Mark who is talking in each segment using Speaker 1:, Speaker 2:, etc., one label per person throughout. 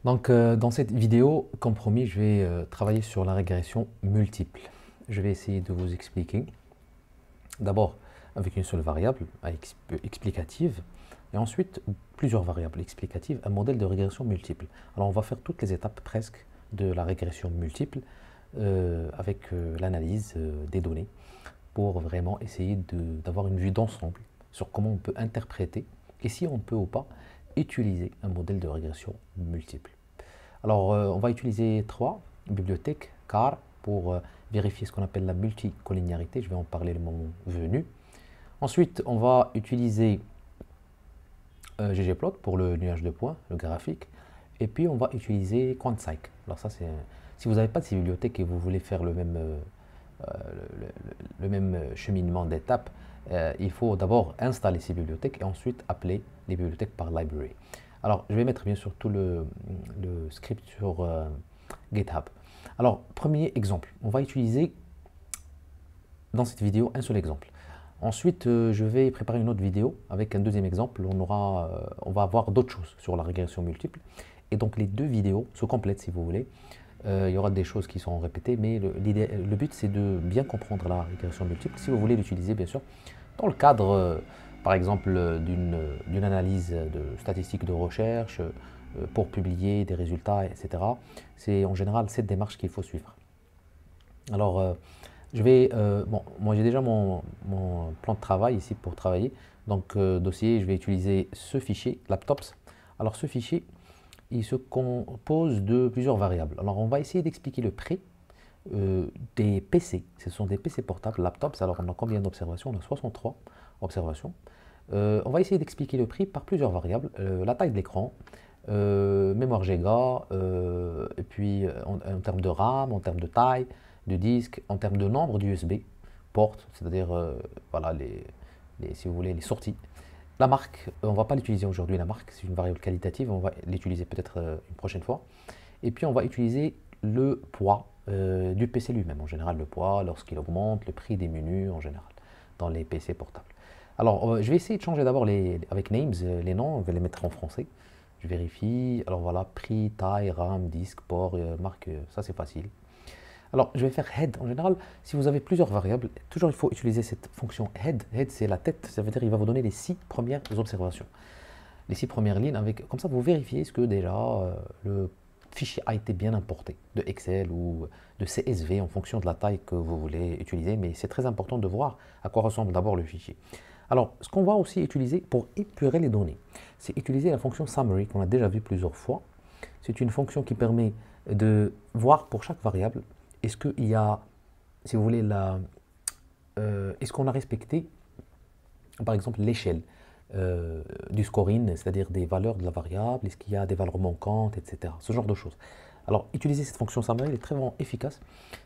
Speaker 1: Dans cette vidéo, comme promis, je vais travailler sur la régression multiple. Je vais essayer de vous expliquer, d'abord avec une seule variable explicative, et ensuite plusieurs variables explicatives, un modèle de régression multiple. Alors on va faire toutes les étapes presque de la régression multiple avec l'analyse des données pour vraiment essayer d'avoir une vue d'ensemble sur comment on peut interpréter et si on peut ou pas utiliser un modèle de régression multiple. Alors, on va utiliser trois bibliothèques CAR pour vérifier ce qu'on appelle la multicollinéarité. Je vais en parler le moment venu. Ensuite, on va utiliser ggplot pour le nuage de points, le graphique. Et puis, on va utiliser QuantSight. Alors ça, c'est si vous n'avez pas de ces bibliothèques et vous voulez faire le même cheminement d'étapes, il faut d'abord installer ces bibliothèques et ensuite appeler les bibliothèques par library. Alors, je vais mettre bien sûr tout le script sur GitHub. Alors, premier exemple, on va utiliser dans cette vidéo un seul exemple. Ensuite, je vais préparer une autre vidéo avec un deuxième exemple. On va avoir d'autres choses sur la régression multiple. Et donc, les deux vidéos se complètent si vous voulez. Il y aura des choses qui seront répétées, mais le but c'est de bien comprendre la régression multiple si vous voulez l'utiliser bien sûr dans le cadre par exemple d'une analyse de statistiques de recherche pour publier des résultats, etc. C'est en général cette démarche qu'il faut suivre. Alors bon, moi j'ai déjà mon plan de travail ici pour travailler. Donc dossier, je vais utiliser ce fichier, laptops. Alors ce fichier, il se compose de plusieurs variables. Alors, on va essayer d'expliquer le prix des PC. Ce sont des PC portables, laptops. Alors, on a combien d'observations? On a 63 observations. On va essayer d'expliquer le prix par plusieurs variables. La taille de l'écran, mémoire giga, et puis en termes de RAM, en termes de taille, de disque, en termes de nombre d'USB, ports, c'est-à-dire voilà, si vous voulez, les sorties. La marque, on ne va pas l'utiliser aujourd'hui, la marque, c'est une variable qualitative, on va l'utiliser peut-être une prochaine fois. Et puis on va utiliser le poids du PC lui-même, en général le poids lorsqu'il augmente, le prix des menus en général, dans les PC portables. Alors je vais essayer de changer d'abord avec names, les noms, on va les mettre en français. Je vérifie, alors voilà, prix, taille, RAM, disque, port, marque, ça c'est facile. Alors, je vais faire head. En général, si vous avez plusieurs variables, toujours il faut utiliser cette fonction head. Head, c'est la tête. Ça veut dire qu'il va vous donner les 6 premières observations. Les 6 premières lignes. Comme ça, vous vérifiez ce que déjà le fichier a été bien importé de Excel ou de CSV en fonction de la taille que vous voulez utiliser. Mais c'est très important de voir à quoi ressemble d'abord le fichier. Alors, ce qu'on va aussi utiliser pour épurer les données, c'est utiliser la fonction summary qu'on a déjà vu plusieurs fois. C'est une fonction qui permet de voir pour chaque variable est-ce qu'il y a, si vous voulez, est-ce qu'on a respecté, par exemple, l'échelle du scoring, c'est-à-dire des valeurs de la variable, est-ce qu'il y a des valeurs manquantes, etc. Ce genre de choses. Alors, utiliser cette fonction summary, elle est très vraiment efficace.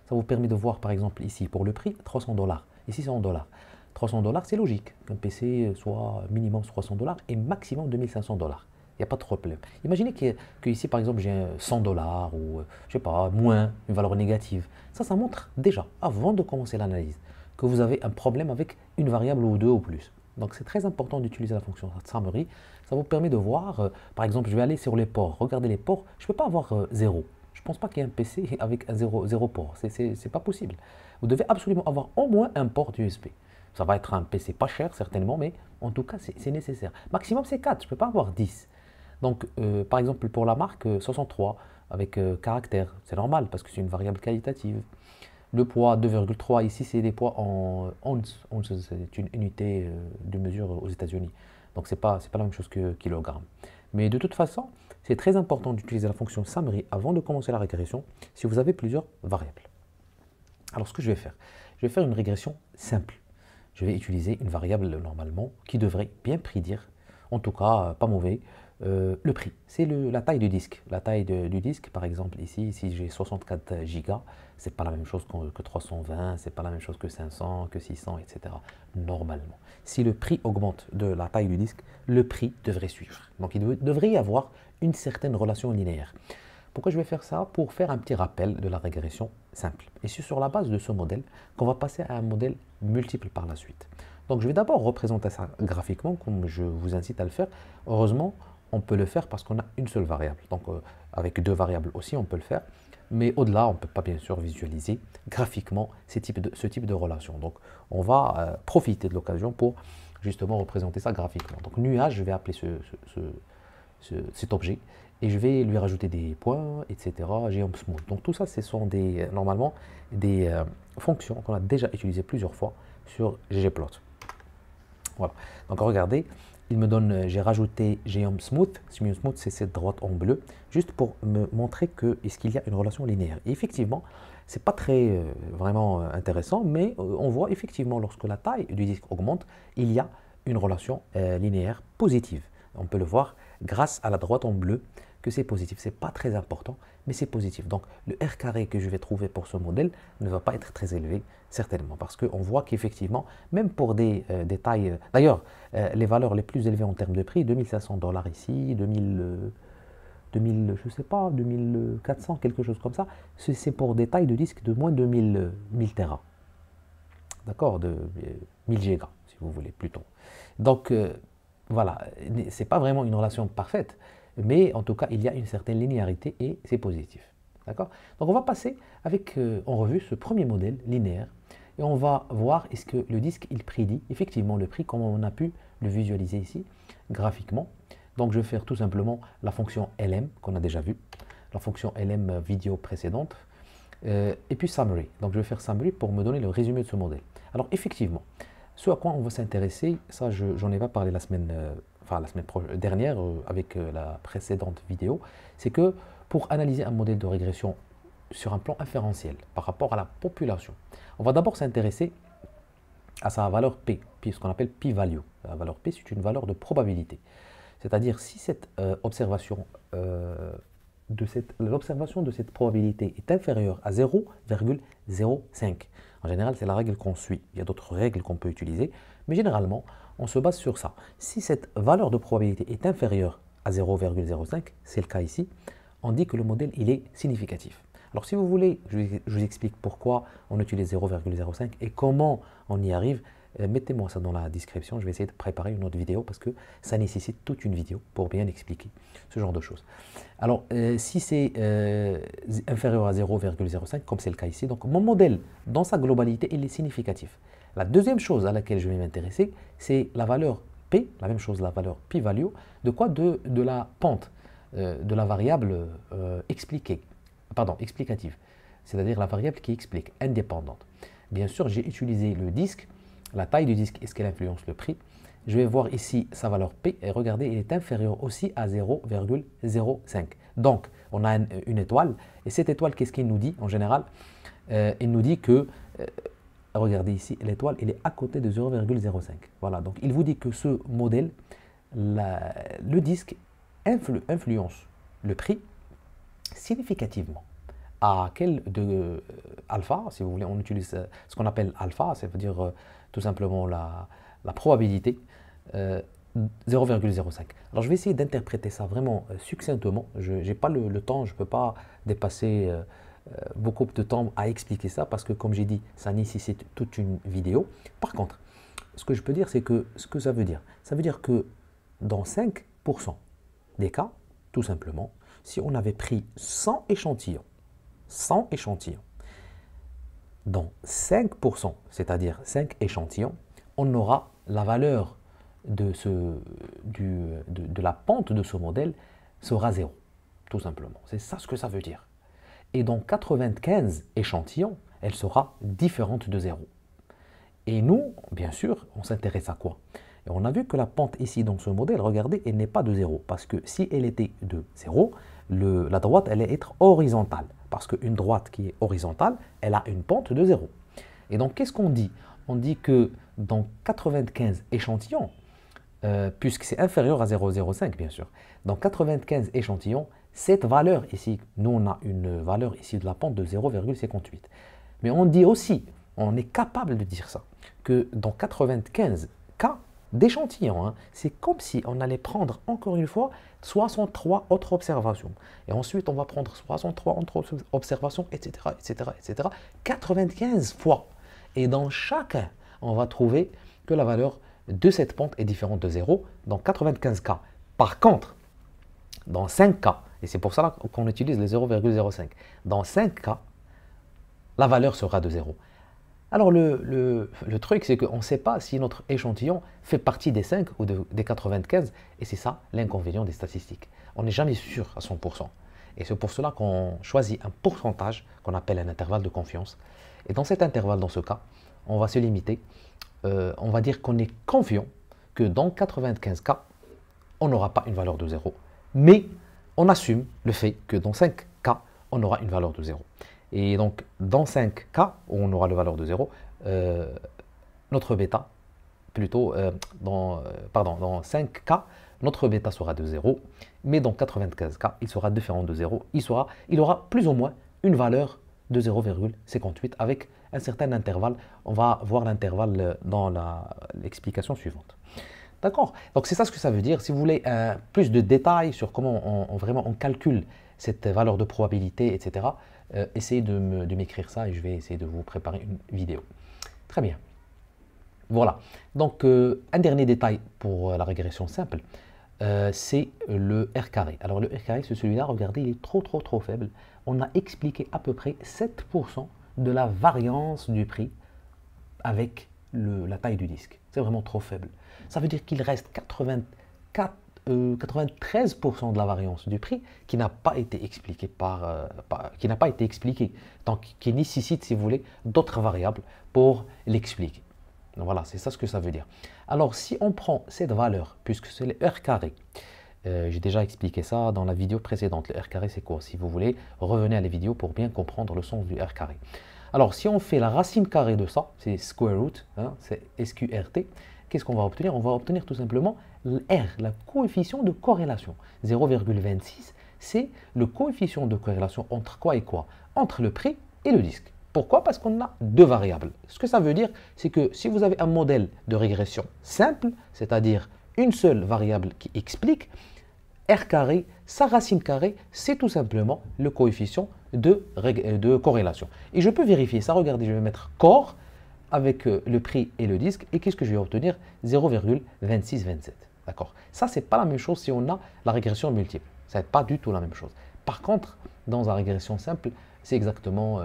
Speaker 1: Ça vous permet de voir, par exemple, ici, pour le prix, 300 $. Ici, c'est en dollars. 300 $, c'est logique qu'un PC soit minimum 300 $ et maximum 2500 $. Il n'y a pas de problème. Imaginez que ici, par exemple, j'ai 100 $ ou, je sais pas, moins, une valeur négative. Ça montre déjà, avant de commencer l'analyse, que vous avez un problème avec une variable ou deux ou plus. Donc, c'est très important d'utiliser la fonction summary. Ça vous permet de voir, par exemple, je vais aller sur les ports. Regardez les ports, je ne peux pas avoir 0. Je ne pense pas qu'il y ait un PC avec un 0 port. C'est pas possible. Vous devez absolument avoir au moins un port USB. Ça va être un PC pas cher, certainement, mais en tout cas, c'est nécessaire. Maximum, c'est 4. Je ne peux pas avoir 10. Donc, par exemple, pour la marque 63 avec caractère, c'est normal parce que c'est une variable qualitative. Le poids 2,3, ici, c'est des poids en ounces. Ounces, c'est une unité de mesure aux États-Unis. Donc, ce n'est pas la même chose que kilogramme. Mais de toute façon, c'est très important d'utiliser la fonction summary avant de commencer la régression si vous avez plusieurs variables. Alors, ce que je vais faire, je vais faire une régression simple. Je vais utiliser une variable normalement qui devrait bien prédire, en tout cas pas mauvais, le prix. C'est la taille du disque. La taille du disque, par exemple, ici, si j'ai 64 Go, c'est pas la même chose que 320, c'est pas la même chose que 500, que 600, etc. Normalement. Si le prix augmente de la taille du disque, le prix devrait suivre. Donc il devrait y avoir une certaine relation linéaire. Pourquoi je vais faire ça? Pour faire un petit rappel de la régression simple. Et c'est sur la base de ce modèle qu'on va passer à un modèle multiple par la suite. Donc je vais d'abord représenter ça graphiquement, comme je vous incite à le faire. Heureusement, on peut le faire parce qu'on a une seule variable. Donc, avec deux variables aussi, on peut le faire. Mais au-delà, on ne peut pas bien sûr visualiser graphiquement ce type de relation. Donc, on va profiter de l'occasion pour justement représenter ça graphiquement. Donc, nuage, je vais appeler cet objet et je vais lui rajouter des points, etc. geom_smooth. Donc, tout ça, ce sont normalement des fonctions qu'on a déjà utilisées plusieurs fois sur ggplot. Voilà. Donc, regardez. Il me donne, j'ai rajouté geom_smooth. geom_smooth, c'est cette droite en bleu, juste pour me montrer que est-ce qu'il y a une relation linéaire. Et effectivement, c'est pas très vraiment intéressant, mais on voit effectivement lorsque la taille du disque augmente, il y a une relation linéaire positive. On peut le voir grâce à la droite en bleu que c'est positif. C'est pas très important, mais c'est positif. Donc le R carré que je vais trouver pour ce modèle ne va pas être très élevé, certainement, parce qu'on voit qu'effectivement, même pour des tailles, d'ailleurs, les valeurs les plus élevées en termes de prix, 2500 $ ici, 2000, je sais pas, 2400, quelque chose comme ça, c'est pour des tailles de disques de moins de 1000 Tera. D'accord, de 1000 gigas, si vous voulez, plutôt. Donc, voilà, c'est pas vraiment une relation parfaite, mais en tout cas, il y a une certaine linéarité et c'est positif. D'accord? Donc, on va passer avec en revue ce premier modèle linéaire et on va voir est-ce que le disque, il prédit effectivement le prix, comme on a pu le visualiser ici graphiquement. Donc, je vais faire tout simplement la fonction lm qu'on a déjà vue, la fonction lm vidéo précédente, et puis summary. Donc, je vais faire summary pour me donner le résumé de ce modèle. Alors, effectivement, ce à quoi on va s'intéresser, ça, j'en ai pas parlé la semaine dernière avec la précédente vidéo, c'est que pour analyser un modèle de régression sur un plan inférentiel par rapport à la population, on va d'abord s'intéresser à sa valeur P, ce qu'on appelle p-value. La valeur P, c'est une valeur de probabilité. C'est-à-dire si cette observation de cette probabilité est inférieure à 0,05. En général, c'est la règle qu'on suit. Il y a d'autres règles qu'on peut utiliser, mais généralement, on se base sur ça. Si cette valeur de probabilité est inférieure à 0,05, c'est le cas ici, on dit que le modèle il est significatif. Alors si vous voulez, je vous explique pourquoi on utilise 0,05 et comment on y arrive. Mettez-moi ça dans la description, je vais essayer de préparer une autre vidéo parce que ça nécessite toute une vidéo pour bien expliquer ce genre de choses. Alors, si c'est inférieur à 0,05, comme c'est le cas ici, donc mon modèle, dans sa globalité, il est significatif. La deuxième chose à laquelle je vais m'intéresser, c'est la valeur P, la même chose, la valeur p-value, de quoi? De la pente, de la variable explicative, c'est-à-dire la variable qui explique, indépendante. Bien sûr, j'ai utilisé le disque, la taille du disque, est-ce qu'elle influence le prix? Je vais voir ici sa valeur P et regardez, elle est inférieure aussi à 0,05. Donc, on a une étoile et cette étoile, qu'est-ce qu'elle nous dit en général? Elle nous dit que, regardez ici, l'étoile, elle est à côté de 0,05. Voilà, donc il vous dit que ce modèle, le disque influence le prix significativement. À quel de alpha, si vous voulez, on utilise ce qu'on appelle alpha, ça veut dire tout simplement la probabilité 0,05. Alors je vais essayer d'interpréter ça vraiment succinctement. Je n'ai pas le temps, je ne peux pas dépasser beaucoup de temps à expliquer ça parce que comme j'ai dit, ça nécessite toute une vidéo. Par contre, ce que je peux dire, c'est que ce que ça veut dire que dans 5% des cas, tout simplement, si on avait pris 100 échantillons, dans 5%, c'est-à-dire 5 échantillons, on aura la valeur de la pente de ce modèle sera 0, tout simplement. C'est ça ce que ça veut dire. Et dans 95 échantillons, elle sera différente de 0. Et nous, bien sûr, on s'intéresse à quoi? Et on a vu que la pente ici dans ce modèle, regardez, elle n'est pas de 0. Parce que si elle était de 0, la droite allait être horizontale. Parce qu'une droite qui est horizontale, elle a une pente de 0. Et donc, qu'est-ce qu'on dit? On dit que dans 95 échantillons, puisque c'est inférieur à 0,05 bien sûr, dans 95 échantillons, cette valeur ici, nous on a une valeur ici de la pente de 0,58. Mais on dit aussi, on est capable de dire ça, que dans 95 cas d'échantillons, c'est comme si on allait prendre encore une fois 63 autres observations. Et ensuite, on va prendre 63 autres observations, etc., etc., etc., 95 fois. Et dans chacun, on va trouver que la valeur de cette pente est différente de 0 dans 95 cas. Par contre, Dans 5 cas, et c'est pour ça qu'on utilise les 0,05, dans 5 cas, la valeur sera de 0. Alors le truc, c'est qu'on ne sait pas si notre échantillon fait partie des 5 ou des 95, et c'est ça l'inconvénient des statistiques. On n'est jamais sûr à 100%. Et c'est pour cela qu'on choisit un pourcentage qu'on appelle un intervalle de confiance. Et dans cet intervalle, dans ce cas, on va se limiter, on va dire qu'on est confiant que dans 95 cas, on n'aura pas une valeur de 0. Mais on assume le fait que dans 5 cas, on aura une valeur de 0. Et donc, dans 5 cas où on aura la valeur de 0, notre bêta, plutôt, dans 5 cas, notre bêta sera de 0, mais dans 95 cas, il sera différent de 0. Il aura plus ou moins une valeur de 0,58 avec un certain intervalle. On va voir l'intervalle dans l'explication suivante. D'accord? Donc c'est ça ce que ça veut dire. Si vous voulez plus de détails sur comment vraiment on calcule cette valeur de probabilité, etc., essayez de m'écrire ça et je vais essayer de vous préparer une vidéo. Très bien. Voilà. Donc un dernier détail pour la régression simple, c'est le R carré. Alors le R carré, c'est celui-là, regardez, il est trop faible. On a expliqué à peu près 7% de la variance du prix avec la taille du disque. C'est vraiment trop faible. Ça veut dire qu'il reste 93% de la variance du prix qui n'a pas été expliquée donc qui nécessite, si vous voulez, d'autres variables pour l'expliquer. Voilà, c'est ça ce que ça veut dire. Alors, si on prend cette valeur, puisque c'est le R carré, j'ai déjà expliqué ça dans la vidéo précédente. Le R carré, c'est quoi? Si vous voulez, revenez à la vidéo pour bien comprendre le sens du R carré. Alors, si on fait la racine carrée de ça, c'est square root, hein, c'est SQRT, qu'est-ce qu'on va obtenir? On va obtenir tout simplement R, le coefficient de corrélation. 0,26, c'est le coefficient de corrélation entre quoi et quoi? Entre le prix et le disque. Pourquoi? Parce qu'on a deux variables. Ce que ça veut dire, c'est que si vous avez un modèle de régression simple, c'est-à-dire une seule variable qui explique, R carré, sa racine carrée, c'est tout simplement le coefficient de corrélation. Et je peux vérifier ça. Regardez, je vais mettre corps avec le prix et le disque. Et qu'est-ce que je vais obtenir? 0,2627. D'accord? Ça, ce n'est pas la même chose si on a la régression multiple. Ça n'est pas du tout la même chose. Par contre, dans la régression simple, c'est exactement,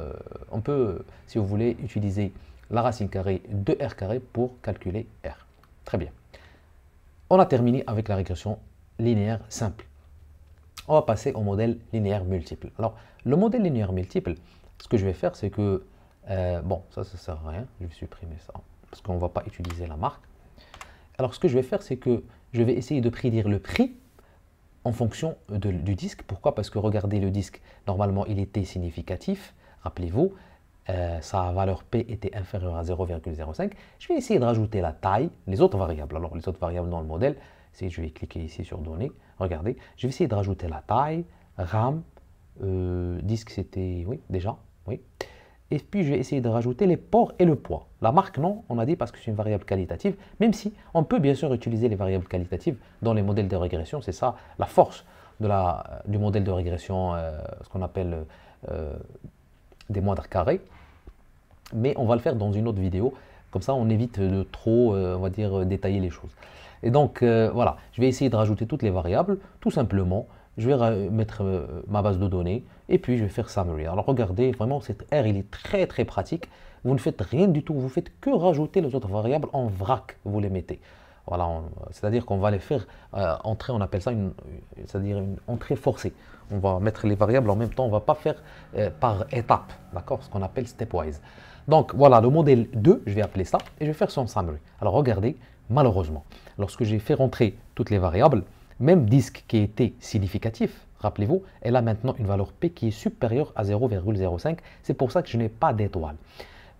Speaker 1: on peut, si vous voulez, utiliser la racine carrée de R carré pour calculer R. Très bien. On a terminé avec la régression linéaire simple. On va passer au modèle linéaire multiple. Alors, le modèle linéaire multiple, ce que je vais faire, c'est que, bon, ça ne sert à rien, je vais supprimer ça, parce qu'on ne va pas utiliser la marque. Alors, ce que je vais faire, c'est que je vais essayer de prédire le prix en fonction du disque. Pourquoi? Parce que regardez, le disque, normalement, il était significatif. Rappelez-vous, sa valeur P était inférieure à 0,05. Je vais essayer de rajouter la taille, les autres variables. Alors, les autres variables dans le modèle, je vais cliquer ici sur Données. Regardez, je vais essayer de rajouter la taille, RAM, disque, c'était, oui, déjà, oui. Et puis, je vais essayer de rajouter les ports et le poids. La marque, non, on a dit parce que c'est une variable qualitative, même si on peut bien sûr utiliser les variables qualitatives dans les modèles de régression. C'est ça la force du modèle de régression, ce qu'on appelle des moindres carrés. Mais on va le faire dans une autre vidéo. Comme ça, on évite de trop, on va dire, détailler les choses. Et donc, voilà, je vais essayer de rajouter toutes les variables, tout simplement. Je vais mettre ma base de données et puis je vais faire summary. Alors regardez, vraiment, cette R, il est très pratique. Vous ne faites rien du tout, vous faites que rajouter les autres variables en vrac, vous les mettez. Voilà, c'est-à-dire qu'on va les faire entrer, on appelle ça c'est-à-dire une entrée forcée. On va mettre les variables en même temps, on ne va pas faire par étapes, d'accord, ce qu'on appelle stepwise. Donc voilà, le modèle 2, je vais appeler ça, et je vais faire son summary. Alors regardez, malheureusement, lorsque j'ai fait rentrer toutes les variables, même disque qui était significatif, rappelez-vous, elle a maintenant une valeur P qui est supérieure à 0,05. C'est pour ça que je n'ai pas d'étoile.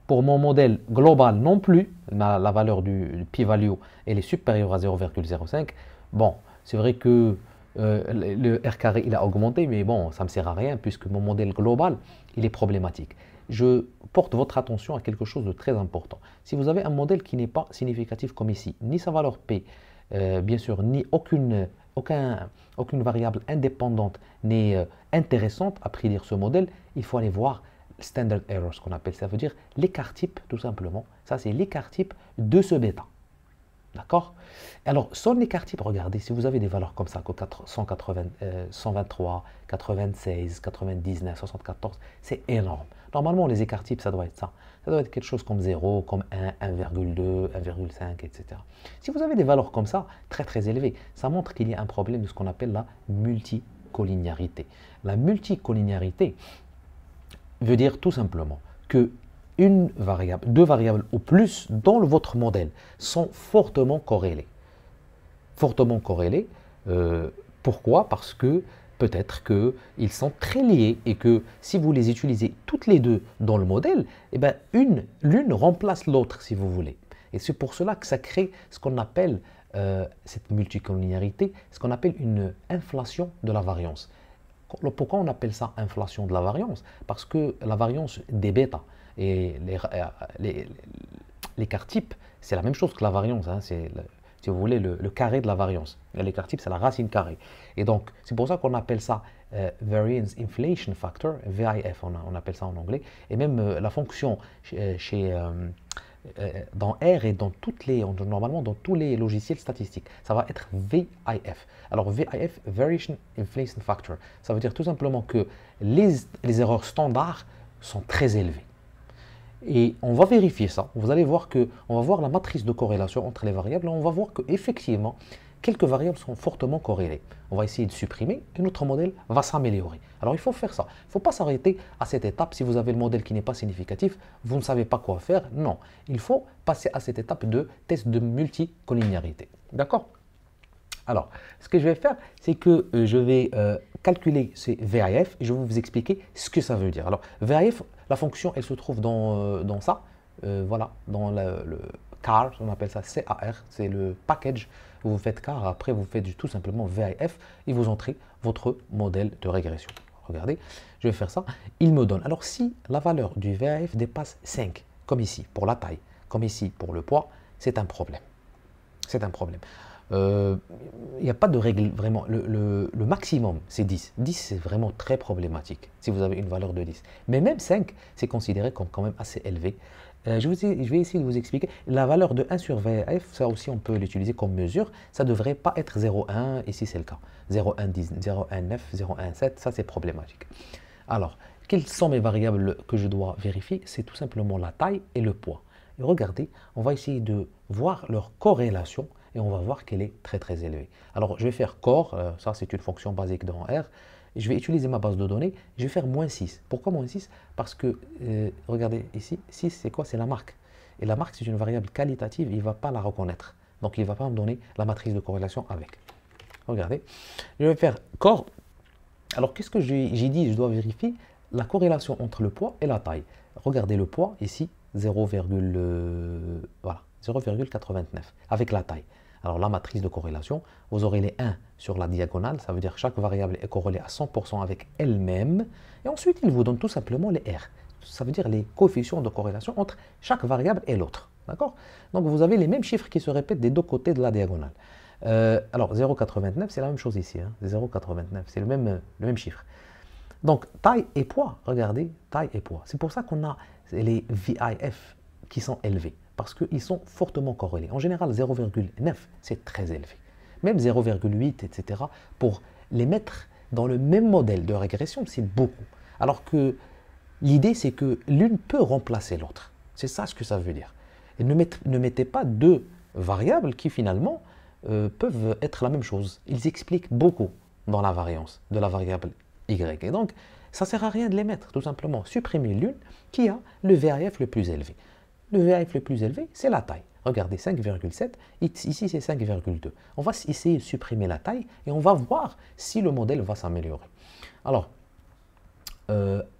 Speaker 1: Pour mon modèle global non plus, la valeur du p-value elle est supérieure à 0,05. Bon, c'est vrai que le R carré il a augmenté, mais bon, ça ne me sert à rien puisque mon modèle global il est problématique. Je porte votre attention à quelque chose de très important. Si vous avez un modèle qui n'est pas significatif comme ici, ni sa valeur P, bien sûr, ni aucune variable indépendante n'est intéressante à prédire ce modèle, il faut aller voir standard error, ce qu'on appelle, ça veut dire l'écart type tout simplement. Ça, c'est l'écart type de ce bêta. D'accord? Alors, sur l'écart type, regardez, si vous avez des valeurs comme ça, que 180, 123, 96, 99, 74, c'est énorme. Normalement, les écarts types, ça doit être ça. Ça doit être quelque chose comme 0, comme 1, 1,2, 1,5, etc. Si vous avez des valeurs comme ça, très très élevées, ça montre qu'il y a un problème de ce qu'on appelle la multicollinéarité. La multicollinéarité veut dire tout simplement que une variable, deux variables ou plus dans votre modèle sont fortement corrélées. Fortement corrélées. Pourquoi? Parce que peut-être qu'ils sont très liés et que si vous les utilisez toutes les deux dans le modèle, eh ben l'une remplace l'autre si vous voulez. Et c'est pour cela que ça crée ce qu'on appelle cette multicollinéarité, ce qu'on appelle une inflation de la variance. Pourquoi on appelle ça inflation de la variance? Parce que la variance des bêta et l'écart type, c'est la même chose que la variance. Hein, c'est, si vous voulez, le carré de la variance. L'écart type, c'est la racine carrée. Et donc, c'est pour ça qu'on appelle ça Variance Inflation Factor, VIF, on appelle ça en anglais. Et même la fonction dans R et normalement dans tous les logiciels statistiques, ça va être VIF. Alors VIF, Variation Inflation Factor, ça veut dire tout simplement que les erreurs standards sont très élevées. Et on va vérifier ça. Vous allez voir on va voir la matrice de corrélation entre les variables et on va voir qu'effectivement, quelques variables sont fortement corrélées. On va essayer de supprimer et notre modèle va s'améliorer. Alors il faut faire ça. Il ne faut pas s'arrêter à cette étape. Si vous avez le modèle qui n'est pas significatif, vous ne savez pas quoi faire. Non, il faut passer à cette étape de test de multicollinéarité. D'accord? Alors, ce que je vais faire, c'est que je vais calculer ces VIF et je vais vous expliquer ce que ça veut dire. Alors, VIF, la fonction, elle se trouve dans ça, voilà, dans le car, on appelle ça CAR, c'est le package. Vous faites car, après vous faites tout simplement VIF et vous entrez votre modèle de régression. Regardez, je vais faire ça. Il me donne, alors si la valeur du VIF dépasse 5, comme ici pour la taille, comme ici pour le poids, c'est un problème. C'est un problème. Il n'y a pas de règle vraiment. Le maximum, c'est 10. 10, c'est vraiment très problématique si vous avez une valeur de 10. Mais même 5, c'est considéré comme quand même assez élevé. Je vais essayer de vous expliquer. La valeur de 1 sur VIF, ça aussi, on peut l'utiliser comme mesure. Ça ne devrait pas être 0,1. Ici, c'est le cas. 0,1, 0,19, 0,17, ça, c'est problématique. Alors, quelles sont mes variables que je dois vérifier? C'est tout simplement la taille et le poids. Et regardez, on va essayer de voir leur corrélation et on va voir qu'elle est très très élevée. Alors je vais faire core, ça c'est une fonction basique dans R, et je vais utiliser ma base de données, je vais faire moins 6. Pourquoi moins 6? Parce que, regardez ici, 6 c'est quoi? C'est la marque. Et la marque c'est une variable qualitative, il ne va pas la reconnaître. Donc il ne va pas me donner la matrice de corrélation avec. Regardez, je vais faire core. Alors qu'est-ce que j'ai dit? Je dois vérifier la corrélation entre le poids et la taille. Regardez le poids ici, 0,89 avec la taille. Alors la matrice de corrélation, vous aurez les 1 sur la diagonale, ça veut dire que chaque variable est corrélée à 100% avec elle-même. Et ensuite, il vous donne tout simplement les R. Ça veut dire les coefficients de corrélation entre chaque variable et l'autre. D'accord? Donc vous avez les mêmes chiffres qui se répètent des deux côtés de la diagonale. Alors 0,89, c'est la même chose ici. Hein, 0,89, c'est le même chiffre. Donc taille et poids, regardez, taille et poids. C'est pour ça qu'on a les VIF qui sont élevés, parce qu'ils sont fortement corrélés. En général, 0,9, c'est très élevé. Même 0,8, etc., pour les mettre dans le même modèle de régression, c'est beaucoup. Alors que l'idée, c'est que l'une peut remplacer l'autre. C'est ça ce que ça veut dire. Et ne mettez pas deux variables qui, finalement, peuvent être la même chose. Ils expliquent beaucoup dans la variance de la variable Y. Et donc, ça ne sert à rien de les mettre, tout simplement. Supprimez l'une qui a le VIF le plus élevé. Le VIF le plus élevé, c'est la taille. Regardez, 5,7, ici c'est 5,2. On va essayer de supprimer la taille et on va voir si le modèle va s'améliorer. Alors,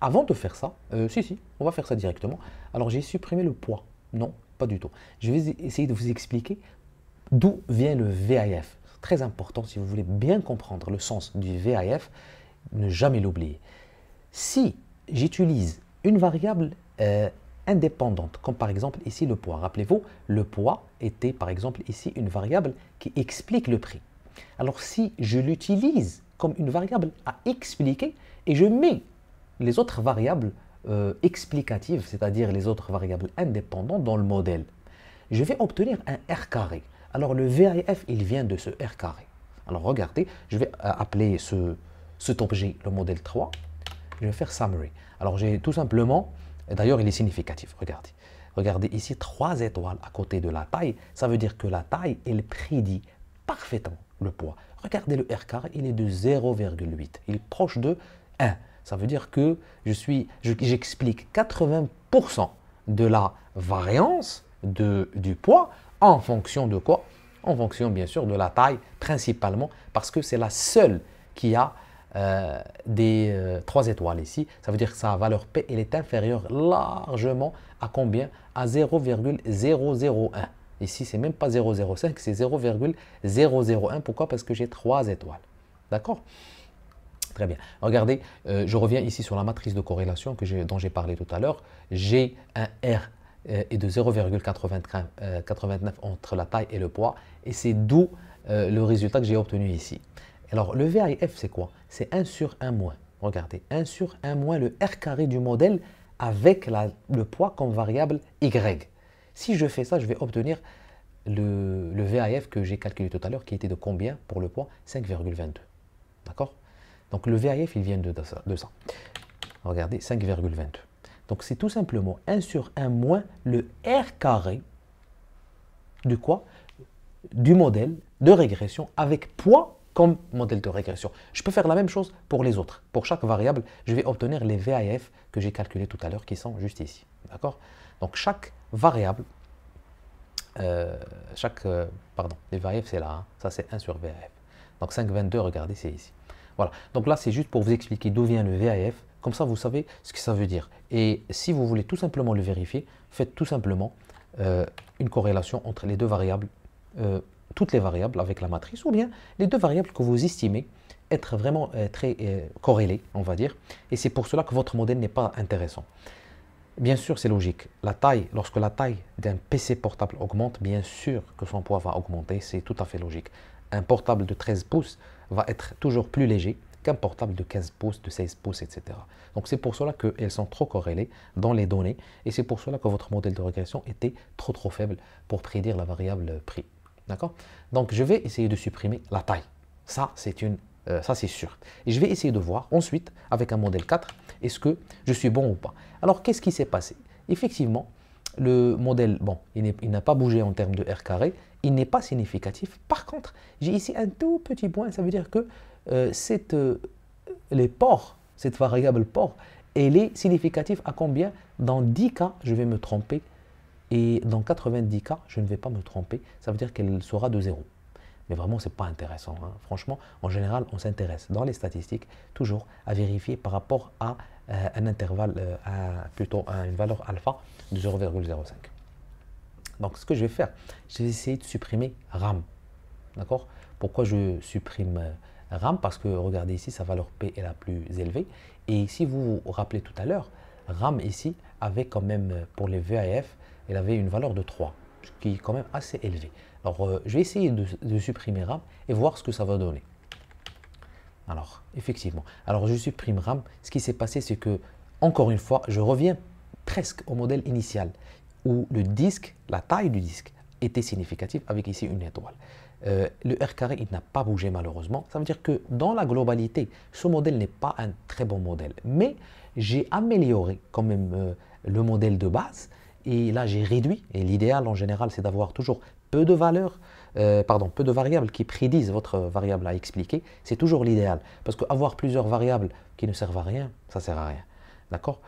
Speaker 1: avant de faire ça, si, on va faire ça directement. Alors, j'ai supprimé le poids. Non, pas du tout. Je vais essayer de vous expliquer d'où vient le VIF. Très important si vous voulez bien comprendre le sens du VIF, ne jamais l'oublier. Si j'utilise une variable indépendante, comme par exemple ici le poids. Rappelez-vous, le poids était par exemple ici une variable qui explique le prix. Alors si je l'utilise comme une variable à expliquer et je mets les autres variables explicatives, c'est-à-dire les autres variables indépendantes dans le modèle, je vais obtenir un R carré. Alors le VAF, il vient de ce R carré. Alors regardez, je vais appeler cet objet le modèle 3. Je vais faire summary. Alors j'ai tout simplement, d'ailleurs il est significatif, regardez. Regardez ici 3 étoiles à côté de la taille. Ça veut dire que la taille, elle prédit parfaitement le poids. Regardez le R carré, il est de 0,8. Il est proche de 1. Ça veut dire que j'explique 80% de la variance du poids en fonction de quoi? En fonction bien sûr de la taille principalement parce que c'est la seule qui a des 3 étoiles ici. Ça veut dire que sa valeur P elle est inférieure largement à combien? À 0,001. Ici, c'est même pas 0,05, c'est 0,001. Pourquoi? Parce que j'ai 3 étoiles. D'accord? Très bien. Regardez, je reviens ici sur la matrice de corrélation dont j'ai parlé tout à l'heure. J'ai un R et de 0,89 entre la taille et le poids. Et c'est d'où le résultat que j'ai obtenu ici. Alors, le VAF, c'est quoi? C'est 1 sur 1 moins. Regardez, 1 sur 1 moins le R carré du modèle avec le poids comme variable Y. Si je fais ça, je vais obtenir le VAF que j'ai calculé tout à l'heure qui était de combien pour le poids? 5,22. D'accord? Donc le VAF, il vient de ça. Regardez, 5,22. Donc c'est tout simplement 1 sur 1 moins le R carré de quoi? Du modèle de régression avec poids comme modèle de régression. Je peux faire la même chose pour les autres. Pour chaque variable, je vais obtenir les VAF que j'ai calculés tout à l'heure qui sont juste ici. D'accord? Donc chaque variable, les VAF c'est là, hein. Ça c'est 1 sur VAF. Donc 5,22, regardez, c'est ici. Voilà, donc là c'est juste pour vous expliquer d'où vient le VAF, comme ça vous savez ce que ça veut dire. Et si vous voulez tout simplement le vérifier, faites tout simplement une corrélation entre les deux variables, toutes les variables avec la matrice, ou bien les deux variables que vous estimez être vraiment très corrélées, on va dire. Et c'est pour cela que votre modèle n'est pas intéressant. Bien sûr, c'est logique. Lorsque la taille d'un PC portable augmente, bien sûr que son poids va augmenter, c'est tout à fait logique. Un portable de 13 pouces va être toujours plus léger qu'un portable de 15 pouces, de 16 pouces, etc. Donc c'est pour cela qu'elles sont trop corrélées dans les données et c'est pour cela que votre modèle de régression était trop faible pour prédire la variable prix. D'accord? Donc je vais essayer de supprimer la taille. Ça c'est sûr. Et je vais essayer de voir ensuite avec un modèle 4, est-ce que je suis bon ou pas. Alors qu'est-ce qui s'est passé? Effectivement, le modèle, bon, il n'a pas bougé en termes de R carré, il n'est pas significatif. Par contre, j'ai ici un tout petit point, ça veut dire que cette variable port, elle est significative à combien? Dans 10 cas, je vais me tromper et dans 90 cas, je ne vais pas me tromper. Ça veut dire qu'elle sera de 0. Mais vraiment, ce n'est pas intéressant, hein. Franchement, en général, on s'intéresse dans les statistiques toujours à vérifier par rapport à un intervalle, plutôt à une valeur alpha de 0,05. Donc, ce que je vais faire, je vais essayer de supprimer RAM. D'accord? Pourquoi je supprime RAM? Parce que regardez ici, sa valeur P est la plus élevée. Et si vous vous rappelez tout à l'heure, RAM ici avait quand même, pour les VAF, elle avait une valeur de 3, ce qui est quand même assez élevé. Alors, je vais essayer de supprimer RAM et voir ce que ça va donner. Alors, effectivement. Alors, je supprime RAM. Ce qui s'est passé, c'est que, encore une fois, je reviens presque au modèle initial où le disque, la taille du disque était significative avec ici une étoile. Le R carré, il n'a pas bougé malheureusement. Ça veut dire que dans la globalité, ce modèle n'est pas un très bon modèle. Mais j'ai amélioré quand même le modèle de base. Et là, j'ai réduit. Et l'idéal en général, c'est d'avoir toujours peu de variables qui prédisent votre variable à expliquer. C'est toujours l'idéal. Parce qu'avoir plusieurs variables qui ne servent à rien, ça ne sert à rien. D'accord?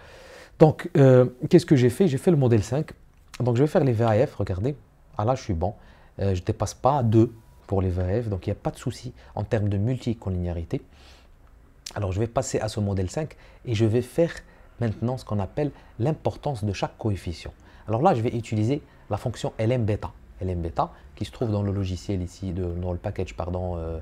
Speaker 1: Donc, qu'est-ce que j'ai fait? J'ai fait le modèle 5. Donc, je vais faire les VAF. Regardez. Ah là, je suis bon. Je ne dépasse pas 2 pour les VAF. Donc, il n'y a pas de souci en termes de multicollinéarité. Alors, je vais passer à ce modèle 5 et je vais faire maintenant ce qu'on appelle l'importance de chaque coefficient. Alors là, je vais utiliser la fonction lm-beta. lm-beta qui se trouve dans le logiciel ici, dans le package, pardon,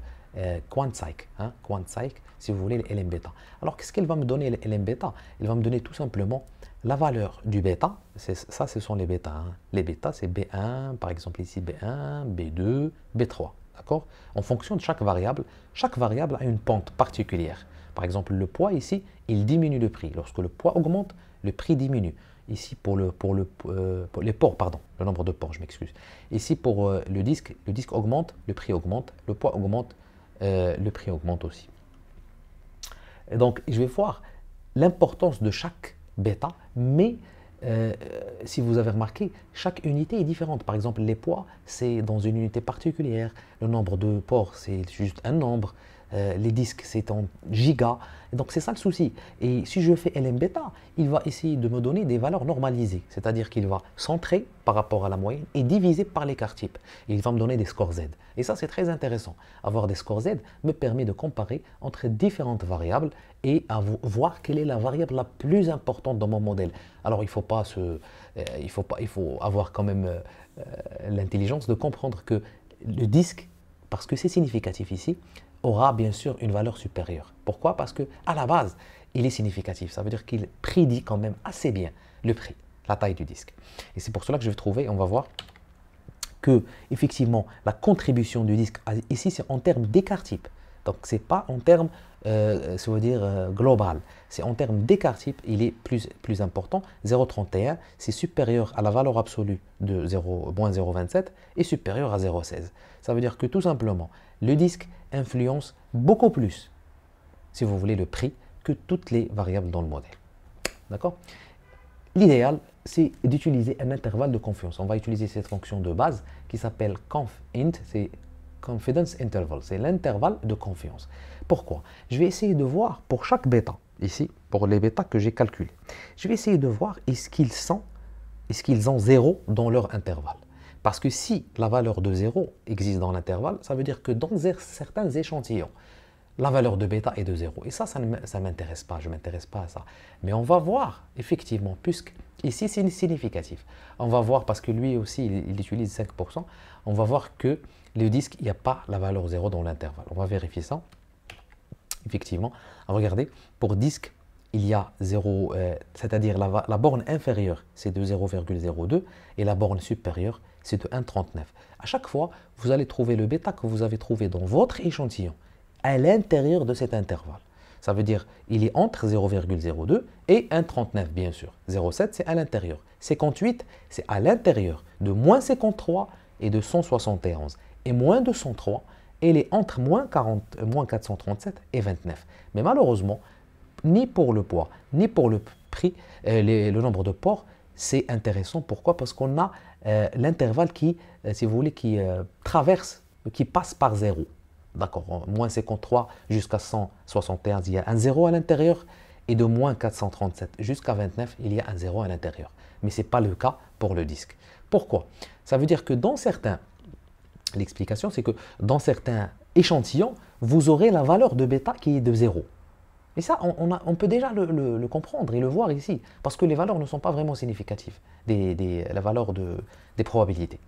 Speaker 1: QuantSight. Hein, QuantSight, si vous voulez, lm-beta. Alors, qu'est-ce qu'elle va me donner, lm-beta? Elle va me donner tout simplement la valeur du bêta. Ça, ce sont les bêtas. Hein. Les bêtas, c'est B1, par exemple ici B1, B2, B3. D'accord? En fonction de chaque variable a une pente particulière. Par exemple, le poids ici, il diminue le prix. Lorsque le poids augmente, le prix diminue. Ici, pour les ports, pardon, le nombre de ports, je m'excuse. Ici, pour le disque augmente, le prix augmente, le poids augmente, le prix augmente aussi. Et donc, je vais voir l'importance de chaque bêta, mais si vous avez remarqué, chaque unité est différente. Par exemple, les poids, c'est dans une unité particulière. Le nombre de ports, c'est juste un nombre. Les disques, c'est en gigas. Et donc, c'est ça le souci. Et si je fais LM bêta, il va essayer de me donner des valeurs normalisées. C'est-à-dire qu'il va centrer par rapport à la moyenne et diviser par l'écart type. Il va me donner des scores Z. Et ça, c'est très intéressant. Avoir des scores Z me permet de comparer entre différentes variables et à voir quelle est la variable la plus importante dans mon modèle. Alors, il faut avoir quand même l'intelligence de comprendre que le disque, parce que c'est significatif ici, aura bien sûr une valeur supérieure. Pourquoi? Parce que à la base, il est significatif. Ça veut dire qu'il prédit quand même assez bien le prix, la taille du disque. Et c'est pour cela que je vais trouver, on va voir, que effectivement la contribution du disque, ici c'est en termes d'écart type. Donc ce n'est pas en termes, ça veut dire global. C'est en termes d'écart type, il est plus important. 0,31, c'est supérieur à la valeur absolue de moins 0,27 et supérieur à 0,16. Ça veut dire que tout simplement, le disque influence beaucoup plus, si vous voulez, le prix que toutes les variables dans le modèle. D'accord? L'idéal, c'est d'utiliser un intervalle de confiance. On va utiliser cette fonction de base qui s'appelle confint, c'est confidence interval, c'est l'intervalle de confiance. Pourquoi? Je vais essayer de voir pour chaque bêta, ici, pour les bêtas que j'ai calculés, je vais essayer de voir est-ce qu'ils ont 0 dans leur intervalle. Parce que si la valeur de 0 existe dans l'intervalle, ça veut dire que dans certains échantillons, la valeur de bêta est de 0. Et ça ne m'intéresse pas, je ne m'intéresse pas à ça. Mais on va voir, effectivement, puisque ici c'est significatif. On va voir, parce que lui aussi, il utilise 5%, on va voir que le disque, il n'y a pas la valeur 0 dans l'intervalle. On va vérifier ça. Effectivement, regardez, pour disque, il y a 0, c'est-à-dire la borne inférieure, c'est de 0,02 et la borne supérieure, c'est de 1,39. À chaque fois, vous allez trouver le bêta que vous avez trouvé dans votre échantillon à l'intérieur de cet intervalle. Ça veut dire il est entre 0,02 et 1,39 bien sûr. 0,7 c'est à l'intérieur. 58 c'est à l'intérieur de moins 53 et de 171. Et moins 203, elle est entre moins 437 et 29. Mais malheureusement, ni pour le poids, ni pour le prix, le nombre de ports, c'est intéressant. Pourquoi? Parce qu'on a l'intervalle qui, si vous voulez, qui traverse, qui passe par 0. D'accord, moins 53 jusqu'à 171, il y a un 0 à l'intérieur. Et de moins 437 jusqu'à 29, il y a un 0 à l'intérieur. Mais ce n'est pas le cas pour le disque. Pourquoi? Ça veut dire que dans certains, l'explication c'est que dans certains échantillons, vous aurez la valeur de bêta qui est de 0. Et ça, on peut déjà le comprendre et le voir ici, parce que les valeurs ne sont pas vraiment significatives, la valeur des probabilités.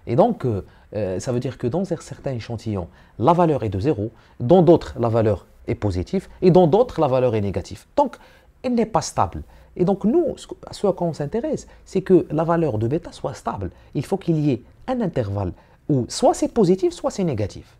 Speaker 1: Et donc, ça veut dire que dans certains échantillons, la valeur est de 0, dans d'autres, la valeur est positive, et dans d'autres, la valeur est négative. Donc, elle n'est pas stable. Et donc, nous, ce à quoi on s'intéresse, c'est que la valeur de bêta soit stable. Il faut qu'il y ait un intervalle où soit c'est positif, soit c'est négatif.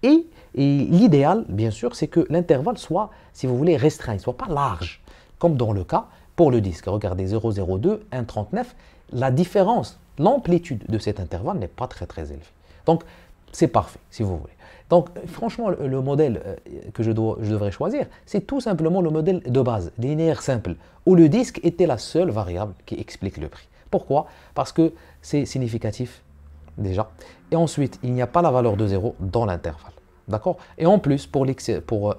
Speaker 1: Et l'idéal, bien sûr, c'est que l'intervalle soit, si vous voulez, restreint, ne soit pas large, comme dans le cas pour le disque. Regardez, 0,02, 1,39, la différence, l'amplitude de cet intervalle n'est pas très très élevée. Donc, c'est parfait, si vous voulez. Donc, franchement, le modèle que je devrais choisir, c'est tout simplement le modèle de base, linéaire simple, où le disque était la seule variable qui explique le prix. Pourquoi? Parce que c'est significatif, déjà. Et ensuite, il n'y a pas la valeur de 0 dans l'intervalle. D'accord? Et en plus,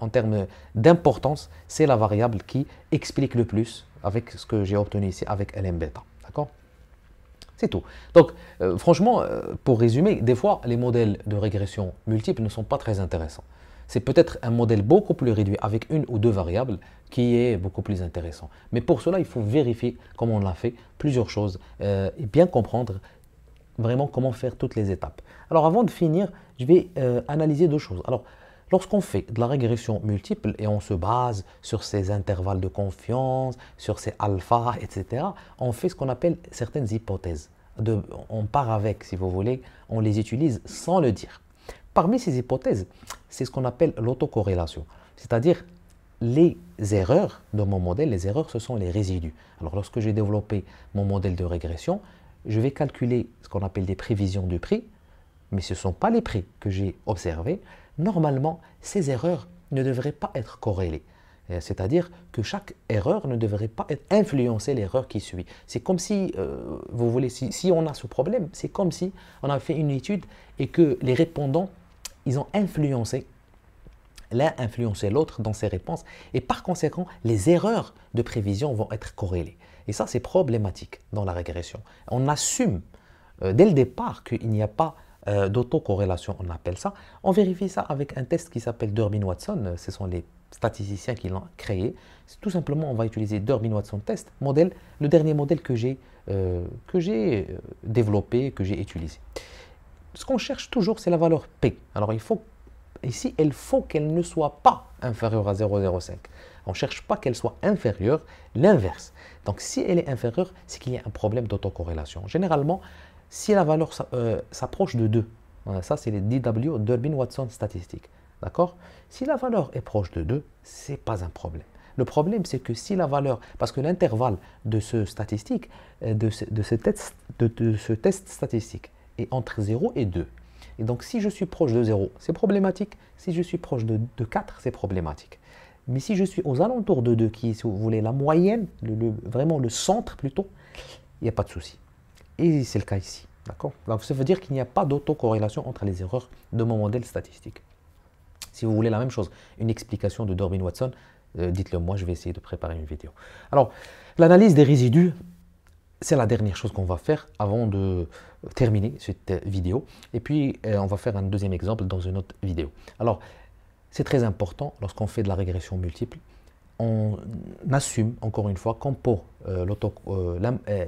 Speaker 1: en termes d'importance, c'est la variable qui explique le plus avec ce que j'ai obtenu ici avec LM bêta. D'accord? C'est tout. Donc, franchement, pour résumer, des fois, les modèles de régression multiple ne sont pas très intéressants. C'est peut-être un modèle beaucoup plus réduit avec une ou deux variables qui est beaucoup plus intéressant. Mais pour cela, il faut vérifier comment on l'a fait, plusieurs choses, et bien comprendre vraiment comment faire toutes les étapes. Alors avant de finir, je vais analyser deux choses. Alors, lorsqu'on fait de la régression multiple et on se base sur ces intervalles de confiance, sur ces alpha, etc., on fait ce qu'on appelle certaines hypothèses. On part avec, si vous voulez, on les utilise sans le dire. Parmi ces hypothèses, c'est ce qu'on appelle l'autocorrélation, c'est-à-dire les erreurs dans mon modèle, les erreurs, ce sont les résidus. Alors, lorsque j'ai développé mon modèle de régression, je vais calculer ce qu'on appelle des prévisions du prix, mais ce ne sont pas les prix que j'ai observés. Normalement, ces erreurs ne devraient pas être corrélées. C'est-à-dire que chaque erreur ne devrait pas influencer l'erreur qui suit. C'est comme si, vous voulez, si on a ce problème, c'est comme si on a fait une étude et que les répondants, ils ont influencé l'un influencer l'autre dans ses réponses et par conséquent, les erreurs de prévision vont être corrélées. Et ça, c'est problématique dans la régression. On assume dès le départ qu'il n'y a pas d'autocorrélation, on appelle ça. On vérifie ça avec un test qui s'appelle Durbin-Watson. Ce sont les statisticiens qui l'ont créé. Tout simplement, on va utiliser Durbin-Watson test, modèle, le dernier modèle que j'ai développé, que j'ai utilisé. Ce qu'on cherche toujours, c'est la valeur P. Alors, ici, il faut qu'elle ne soit pas inférieure à 0,05. On ne cherche pas qu'elle soit inférieure, l'inverse. Donc, si elle est inférieure, c'est qu'il y a un problème d'autocorrélation. Généralement, si la valeur s'approche de 2, ça c'est les DW, Durbin-Watson statistiques. D'accord? Si la valeur est proche de 2, ce n'est pas un problème. Le problème, c'est que si la valeur, parce que l'intervalle de ce statistique, de ce test statistique est entre 0 et 2. Et donc, si je suis proche de 0, c'est problématique. Si je suis proche de 4, c'est problématique. Mais si je suis aux alentours de 2, qui est, si vous voulez, la moyenne, vraiment le centre plutôt, il n'y a pas de souci. Et c'est le cas ici. D'accord? Donc, ça veut dire qu'il n'y a pas d'autocorrélation entre les erreurs de mon modèle statistique. Si vous voulez la même chose, une explication de Durbin-Watson, dites-le moi, je vais essayer de préparer une vidéo. Alors, l'analyse des résidus, c'est la dernière chose qu'on va faire avant de terminer cette vidéo. Et puis, on va faire un deuxième exemple dans une autre vidéo. Alors, c'est très important lorsqu'on fait de la régression multiple. On assume, encore une fois, comme pour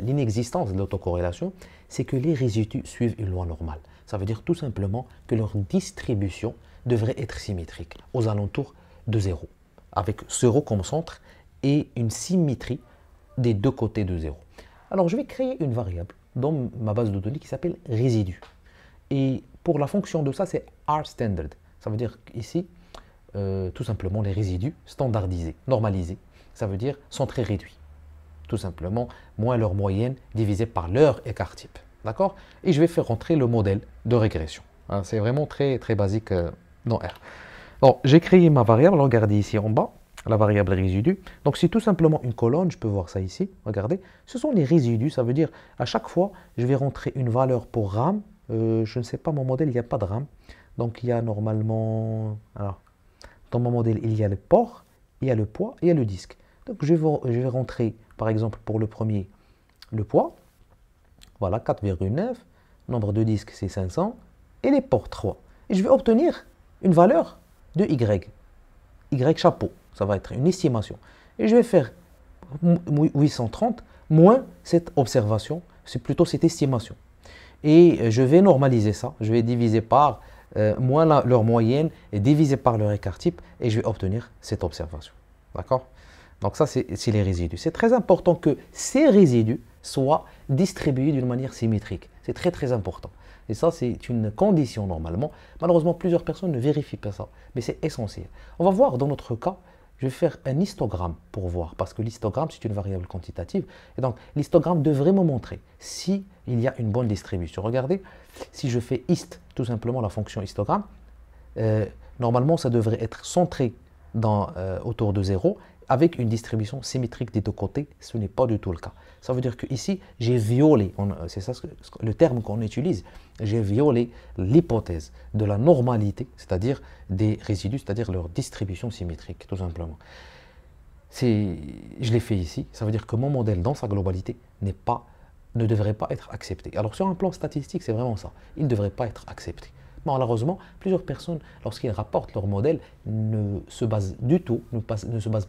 Speaker 1: l'inexistence de l'autocorrélation, c'est que les résidus suivent une loi normale. Ça veut dire tout simplement que leur distribution devrait être symétrique, aux alentours de 0, avec 0 comme centre et une symétrie des deux côtés de 0. Alors, je vais créer une variable dans ma base de données qui s'appelle résidu. Et pour la fonction de ça, c'est rStandard. Ça veut dire ici, tout simplement, les résidus standardisés, normalisés. Ça veut dire sont très réduits. Tout simplement, moins leur moyenne divisé par leur écart type. D'accord? Et je vais faire rentrer le modèle de régression. Hein, c'est vraiment très, très basique dans R. Bon, j'ai créé ma variable. Regardez ici en bas, la variable résidu. Donc, c'est tout simplement une colonne. Je peux voir ça ici. Regardez. Ce sont les résidus. Ça veut dire, à chaque fois, je vais rentrer une valeur pour RAM. Je ne sais pas, mon modèle, il n'y a pas de RAM. Donc, il y a normalement... Alors, dans mon modèle, il y a le port, il y a le poids et il y a le disque. Donc, je vais rentrer, par exemple, pour le premier, le poids. Voilà, 4,9. Nombre de disques, c'est 500. Et les ports, 3. Et je vais obtenir une valeur de Y. Y chapeau. Ça va être une estimation. Et je vais faire 830 moins cette observation. C'est plutôt cette estimation. Et je vais normaliser ça. Je vais diviser par moins leur moyenne et diviser par leur écart type. Et je vais obtenir cette observation. D'accord? Donc ça, c'est les résidus. C'est très important que ces résidus soient distribués d'une manière symétrique. C'est très, très important. Et ça, c'est une condition normalement. Malheureusement, plusieurs personnes ne vérifient pas ça. Mais c'est essentiel. On va voir dans notre cas, je vais faire un histogramme pour voir. Parce que l'histogramme, c'est une variable quantitative. Et donc, l'histogramme devrait me montrer s'il y a une bonne distribution. Regardez, si je fais hist, tout simplement la fonction histogramme, normalement, ça devrait être centré autour de 0 avec une distribution symétrique des deux côtés. Ce n'est pas du tout le cas. Ça veut dire qu'ici, j'ai violé, c'est ça le terme qu'on utilise, j'ai violé l'hypothèse de la normalité, c'est-à-dire des résidus, c'est-à-dire leur distribution symétrique, tout simplement. Je l'ai fait ici, ça veut dire que mon modèle dans sa globalité ne devrait pas être accepté. Alors sur un plan statistique, c'est vraiment ça, il ne devrait pas être accepté. Malheureusement, plusieurs personnes, lorsqu'ils rapportent leur modèle, ne se basent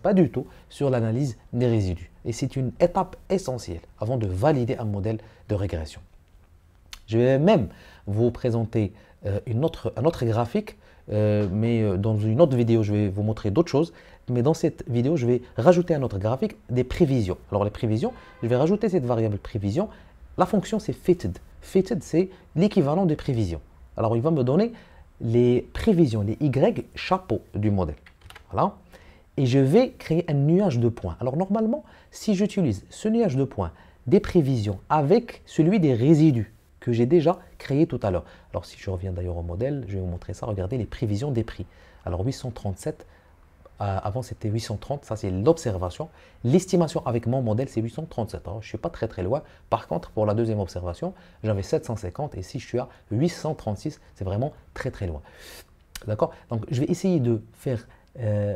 Speaker 1: pas du tout sur l'analyse des résidus. Et c'est une étape essentielle avant de valider un modèle de régression. Je vais même vous présenter un autre graphique, mais dans une autre vidéo, je vais vous montrer d'autres choses. Mais dans cette vidéo, je vais rajouter un autre graphique, des prévisions. Alors les prévisions, je vais rajouter cette variable prévision. La fonction, c'est fitted. Fitted, c'est l'équivalent des prévisions. Alors, il va me donner les prévisions, les Y chapeaux du modèle. Voilà. et je vais créer un nuage de points. Alors normalement, si j'utilise ce nuage de points des prévisions avec celui des résidus que j'ai déjà créé tout à l'heure. Alors si je reviens d'ailleurs au modèle, je vais vous montrer ça. Regardez les prévisions des prix. Alors 837, avant c'était 830, ça c'est l'observation. L'estimation avec mon modèle c'est 837. Alors, je ne suis pas très très loin. Par contre, pour la deuxième observation, j'avais 750 et si je suis à 836, c'est vraiment très très loin. D'accord? Donc je vais essayer de faire,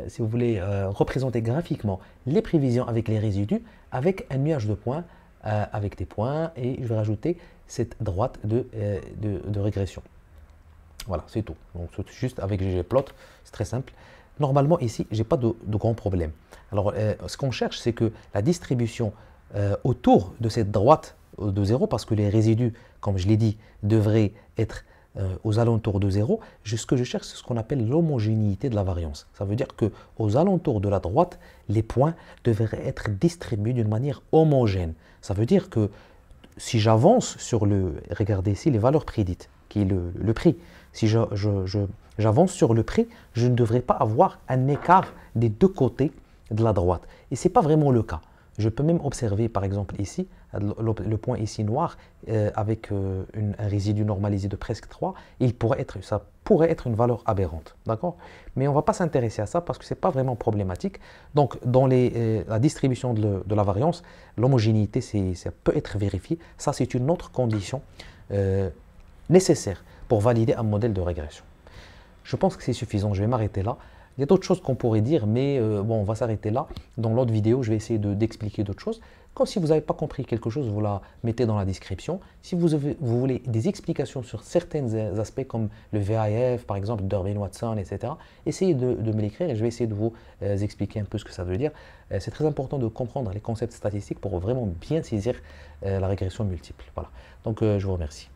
Speaker 1: si vous voulez, représenter graphiquement les prévisions avec les résidus, avec un nuage de points, avec des points, et je vais rajouter cette droite de régression. Voilà, c'est tout. Donc juste avec ggplot, c'est très simple. Normalement ici, je n'ai pas de grands problèmes. Alors ce qu'on cherche, c'est que la distribution autour de cette droite de 0, parce que les résidus, comme je l'ai dit, devraient être aux alentours de 0, ce que je cherche, c'est ce qu'on appelle l'homogénéité de la variance. Ça veut dire qu'aux alentours de la droite, les points devraient être distribués d'une manière homogène. Ça veut dire que si j'avance sur regardez ici les valeurs prédites, qui est le prix. Si j'avance sur le prix, je ne devrais pas avoir un écart des deux côtés de la droite. Et ce n'est pas vraiment le cas. Je peux même observer, par exemple, ici, le point ici noir, avec un résidu normalisé de presque 3, ça pourrait être une valeur aberrante. D'accord? Mais on ne va pas s'intéresser à ça parce que ce n'est pas vraiment problématique. Donc, dans la distribution de la variance, l'homogénéité, ça peut être vérifié. Ça, c'est une autre condition nécessaire pour valider un modèle de régression. Je pense que c'est suffisant. Je vais m'arrêter là. Il y a d'autres choses qu'on pourrait dire, mais bon, on va s'arrêter là. Dans l'autre vidéo, je vais essayer d'expliquer d'autres choses. Comme si vous n'avez pas compris quelque chose, vous la mettez dans la description. Si vous voulez des explications sur certains aspects comme le VIF, par exemple, Durbin-Watson, etc., essayez de me l'écrire et je vais essayer de vous expliquer un peu ce que ça veut dire. C'est très important de comprendre les concepts statistiques pour vraiment bien saisir la régression multiple. Voilà. Donc, je vous remercie.